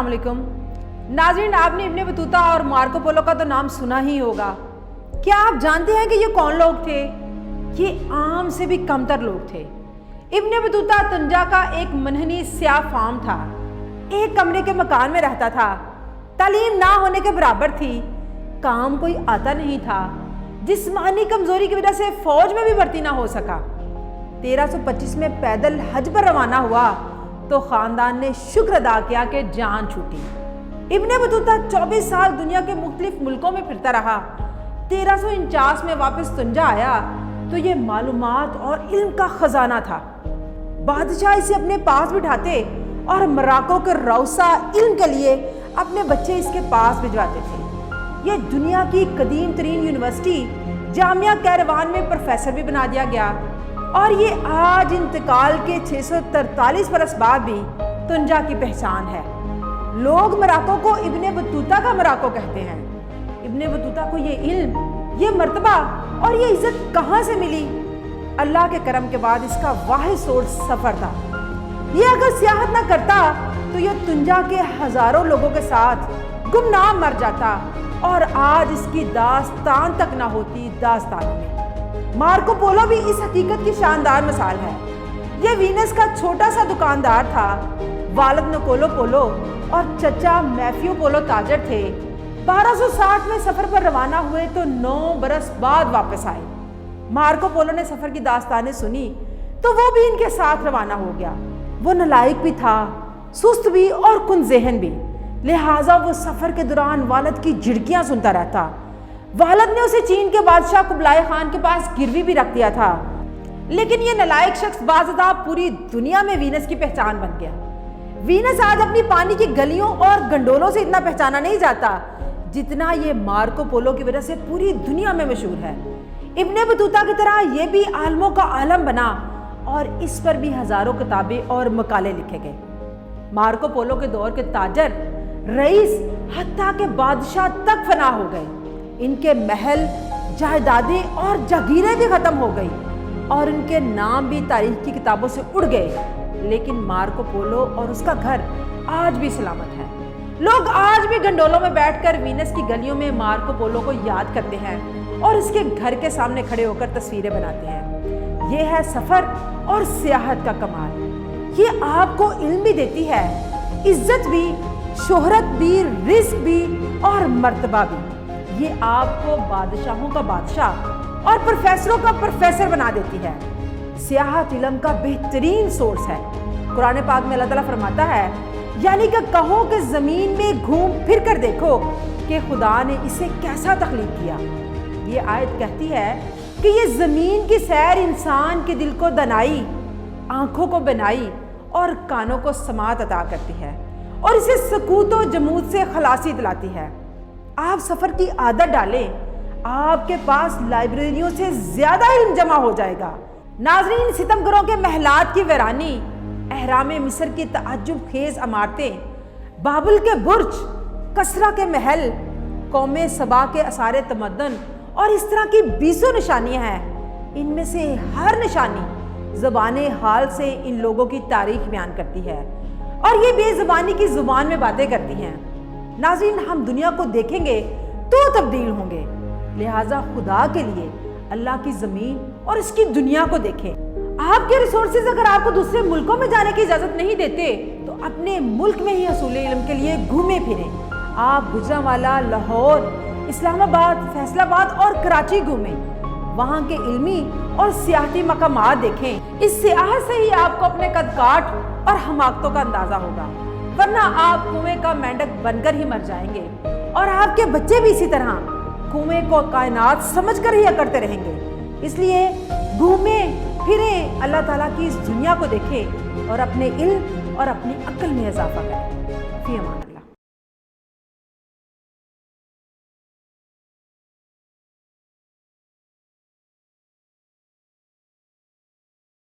अस्सलाम वालेकुम नाज़रीन, आपने इब्ने बतूता और मार्को पोलो का तो नाम सुना ही होगा। क्या आप जानते हैं कि ये कौन लोग थे? ये आम से भी कमतर लोग थे। इब्ने बतूता तंजा का एक मनहनी स्याह फार्म था। एक कमरे के मकान में रहता था। तालीम ना होने के बराबर थी। काम कोई आता नहीं था। जिस्मानी कमजोरी की वजह से फौज में भी भर्ती ना हो सका। 1325 में पैदल हज पर रवाना हुआ तो खानदान ने शुक्र अदा किया कि जान छूटी। इब्ने बतूता 24 साल दुनिया के मुख्तलिफ मुल्कों में फिरता रहा। 1349 में वापस तंजा आया तो ये मालूमात और इल्म का खजाना था। बादशाह इसे अपने पास बिठाते और मोरक्को के रौसा इल्म के लिए अपने बच्चे इसके पास भिजवाते थे। ये दुनिया की कदीम तरीन यूनिवर्सिटी जामिया कैरवान में प्रोफेसर भी बना दिया गया और ये आज इंतकाल के 643 बरस बाद भी तंजा की पहचान है। लोग मोरक्को को इब्ने बतूता का मोरक्को कहते हैं। इब्ने बतूता को ये इल्म, ये मर्तबा और ये इज्जत कहाँ से मिली? अल्लाह के करम के बाद इसका वाहिद सोर्स सफर था। ये अगर सियाहत ना करता तो ये तंजा के हजारों लोगों के साथ गुमनाम मर जाता और आज इसकी दास्तान तक ना होती दास्तान में। मार्को पोलो भी इस हकीकत की शानदार मिसाल है। ये वीनस का छोटा सा दुकानदार था। वालिद निकोलो पोलो और चचा मैफ्यू पोलो ताजर थे। 1260 में सफर पर रवाना हुए तो 9 बरस बाद वापस आए। मार्को पोलो ने सफर की दास्तानें सुनी तो वो भी इनके साथ रवाना हो गया। वो नालायक भी था, सुस्त भी और कुनज़ेहन भी, लिहाजा वो सफर के दौरान वालिद की झिड़कियां सुनता रहता। वालिद ने उसे चीन के बादशाह कुबलाई खान के पास गिरवी भी रख दिया था। लेकिन ये नालायक शख्स बाज़दा पूरी दुनिया में वीनस की पहचान बन गया। वीनस आज अपनी पानी की गलियों और गंडोलों से इतना पहचाना नहीं जाता जितना ये मार्को पोलो की वजह से पूरी दुनिया में मशहूर है। इब्ने बतूता की तरह ये भी आलमों का आलम बना और इस पर भी हजारों किताबें और मकाले लिखे गए। मार्को पोलो के दौर के ताजर, रईस, हत्ता के बादशाह तक फना हो गए। इनके महल, जायदादें और जागीरें भी खत्म हो गई और इनके नाम भी तारीख की किताबों से उड़ गए। लेकिन मार्को पोलो और उसका घर आज भी सलामत है। लोग आज भी गंडोलों में बैठकर वीनस की गलियों में मार्को पोलो को याद करते हैं और इसके घर के सामने खड़े होकर तस्वीरें बनाते हैं। ये है सफर और सियाहत का कमाल। ये आपको इल्म भी देती है, इज्जत भी, शोहरत भी, रिस्क भी और मर्तबा भी। ये आपको बादशाहों का बादशाह और प्रोफेसरों का प्रोफेसर बना देती है। सियाहत इल्म का बेहतरीन सोर्स है। कुरान पाक में अल्लाह ताला फरमाता है, यानी कि कहो कि जमीन में घूम फिर कर देखो कि खुदा ने इसे कैसा तख्लीक किया। ये आयत कहती है कि ये जमीन की सैर इंसान के दिल को दनाई, आंखों को बनाई और कानों को समात अता करती है और इसे सकूत व जमूद से खलासी दिलाती है। आप सफर की आदत डालें, आपके पास लाइब्रेरियों से ज्यादा इल्म जमा हो जाएगा। नाज़रीन, सितमगरों के महलात की वीरानी, अहराम मिस्र की ताज्जुब खेज इमारतें, बाबुल के बुर्ज, कसरा के महल, कौमे सबा के आसारे तमद्दन और इस तरह की 20 निशानियां हैं। इनमें से हर निशानी ज़बाने हाल से इन लोगों की तारीख बयान करती है और ये बेज़बानी की ज़ुबान में बातें करती हैं। नाज़रीन, हम दुनिया को देखेंगे तो तब्दील होंगे, लिहाजा खुदा के लिए अल्लाह की ज़मीन और इसकी दुनिया को देखें। आपके रिसोर्सेज अगर आपको दूसरे मुल्कों में जाने की इजाज़त नहीं देते तो अपने मुल्क में ही हसूल इल्म के लिए घूमे फिरें। आप गुजरांवाला, लाहौर, इस्लामाबाद, फैसलाबाद और कराची घूमें। वहाँ के इल्मी और सियाहती मकामात देखें। इस सियाहत से ही आपको अपने कदकाठ और हमाकतों का अंदाज़ा होगा, वरना आप कुएं का मेंढक बनकर ही मर जाएंगे और आपके बच्चे भी इसी तरह कुएं को कायनात समझकर ही करते रहेंगे। इसलिए घूमें फिरें, अल्लाह ताला की इस दुनिया को देखें और अपने इल्म और अपनी अक्ल में इजाफा करें। फी अमान।